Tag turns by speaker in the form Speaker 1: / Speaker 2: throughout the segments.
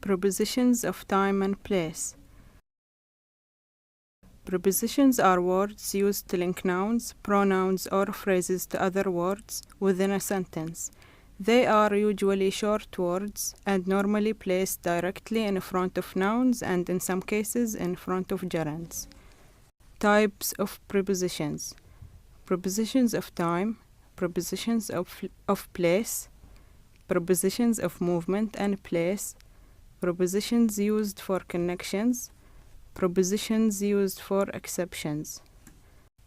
Speaker 1: Prepositions of time and place. Prepositions are words used to link nouns, pronouns, or phrases to other words within a sentence. They are usually short words and normally placed directly in front of nouns and in some cases in front of gerunds. Types of prepositions. Prepositions of time, prepositions of place, prepositions of movement and place, prepositions used for connections, prepositions used for exceptions.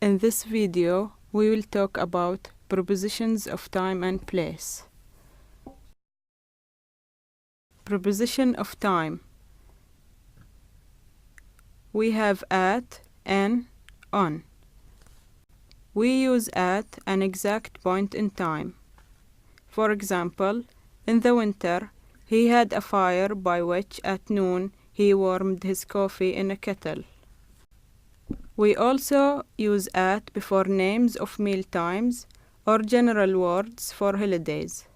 Speaker 1: In this video, we will talk about prepositions of time and place. Preposition of time. We have at, and, on. We use at an exact point in time. For example, in the winter, he had a fire by which at noon he warmed his coffee in a kettle. We also use at before names of meal times or general words for holidays.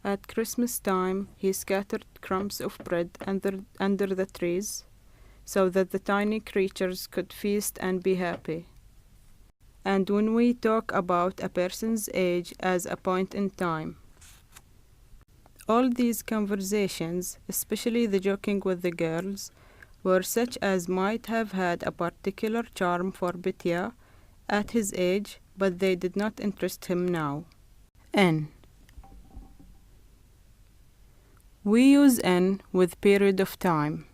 Speaker 1: At Christmas time, he scattered crumbs of bread under the trees so that the tiny creatures could feast and be happy. And when we talk about a person's age as a point in time, all these conversations, especially the joking with the girls, were such as might have had a particular charm for Bitya at his age, but they did not interest him now. N. We use N with period of time.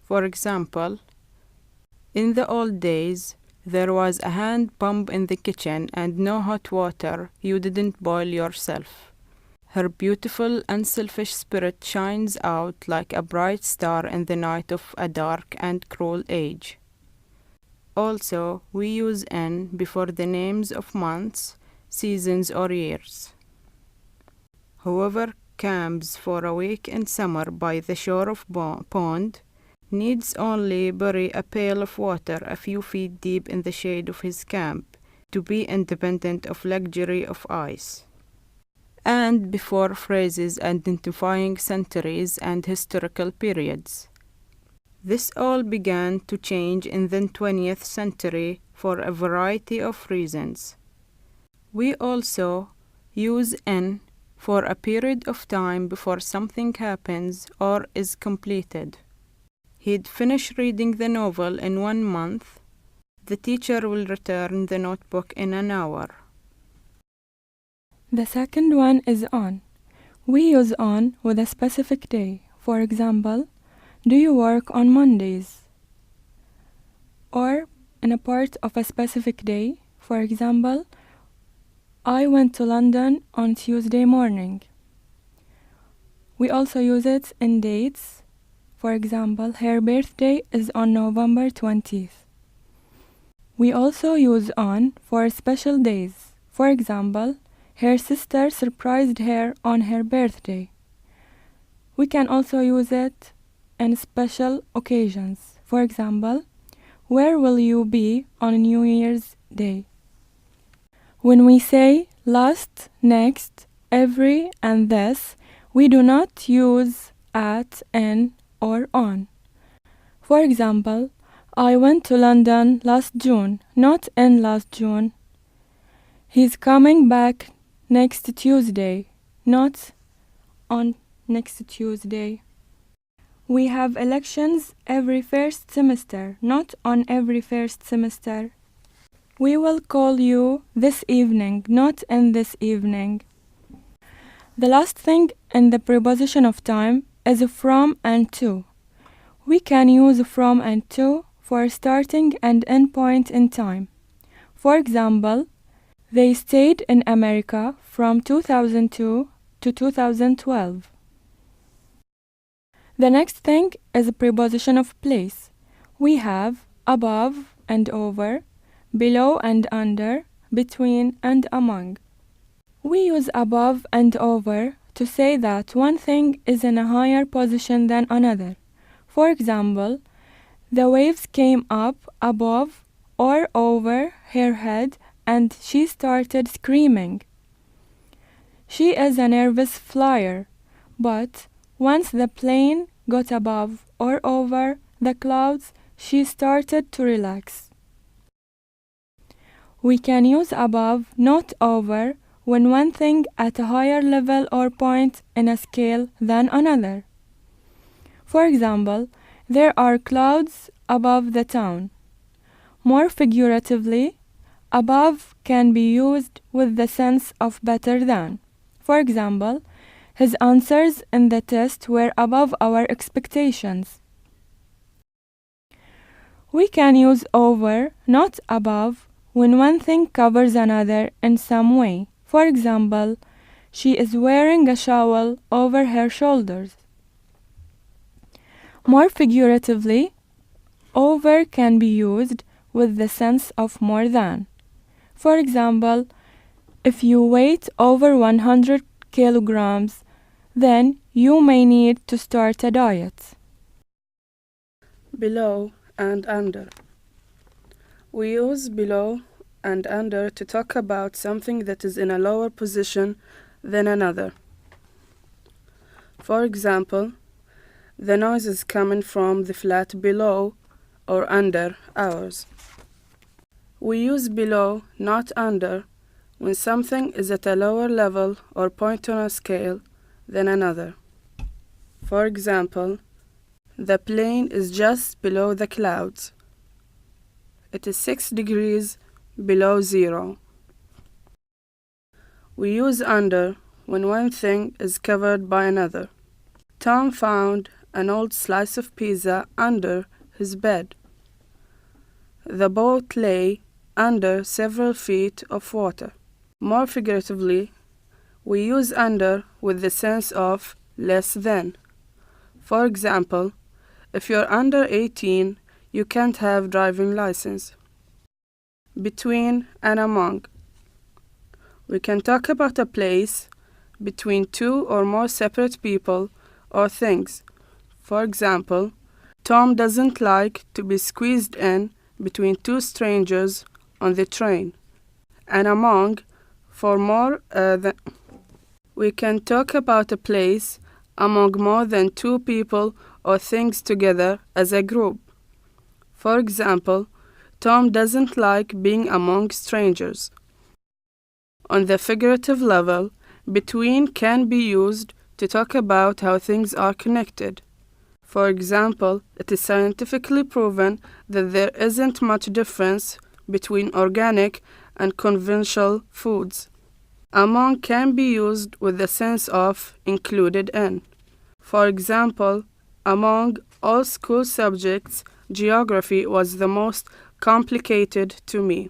Speaker 1: For example, in the old days, there was a hand pump in the kitchen and no hot water. You didn't boil yourself. Her beautiful, unselfish spirit shines out like a bright star in the night of a dark and cruel age. Also, we use N before the names of months, seasons, or years. Whoever camps for a week in summer by the shore of pond needs only bury a pail of water a few feet deep in the shade of his camp to be independent of luxury of ice. And before phrases identifying centuries and historical periods. This all began to change in the 20th century for a variety of reasons. We also use N for a period of time before something happens or is completed. He'd finish reading the novel in 1 month. The teacher will return the notebook in an hour.
Speaker 2: The second one is on. We use on with a specific day. For example, do you work on Mondays? Or in a part of a specific day. For example, I went to London on Tuesday morning. We also use it in dates. For example, her birthday is on November 20th. We also use on for special days. For example, her sister surprised her on her birthday. We can also use it in special occasions. For example, where will you be on New Year's Day? When we say last, next, every, and this, we do not use at, in, or on. For example, I went to London last June, not in last June. He's coming back next Tuesday, not on next Tuesday. We have elections every first semester, not on every first semester. We will call you this evening, not in this evening. The last thing in the preposition of time is from and to. We can use from and to for starting and end point in time. For example, they stayed in America from 2002 to 2012. The next thing is a preposition of place. We have above and over, below and under, between and among. We use above and over to say that one thing is in a higher position than another. For example, the waves came up above or over her head and she started screaming. She is a nervous flyer, but Once the plane got above or over the clouds, she started to relax. We can use above, not over, when one thing at a higher level or point in a scale than another. For example, there are clouds above the town. More figuratively, above can be used with the sense of better than. For example, his answers in the test were above our expectations. We can use over, not above, when one thing covers another in some way. For example, she is wearing a shawl over her shoulders. More figuratively, over can be used with the sense of more than. For example, if you weigh over 100 kilograms, then you may need to start a diet.
Speaker 1: Below and under. We use below and under to talk about something that is in a lower position than another. For example, the noise is coming from the flat below or under ours. We use below, not under, when something is at a lower level or point on a scale than another. For example, the plane is just below the clouds. It is 6 degrees below zero. We use under when one thing is covered by another. Tom found an old slice of pizza under his bed. The boat lay under several feet of water. More figuratively, we use under with the sense of less than. For example, if you're under 18, you can't have driving license. Between and among. We can talk about a place between two or more separate people or things. For example, Tom doesn't like to be squeezed in between two strangers on the train. And among, for more than. We can talk about a place among more than two people or things together as a group. For example, Tom doesn't like being among strangers. On the figurative level, between can be used to talk about how things are connected. For example, it is scientifically proven that there isn't much difference between organic and conventional foods. Among can be used with the sense of included in. For example, among all school subjects, geography was the most complicated to me.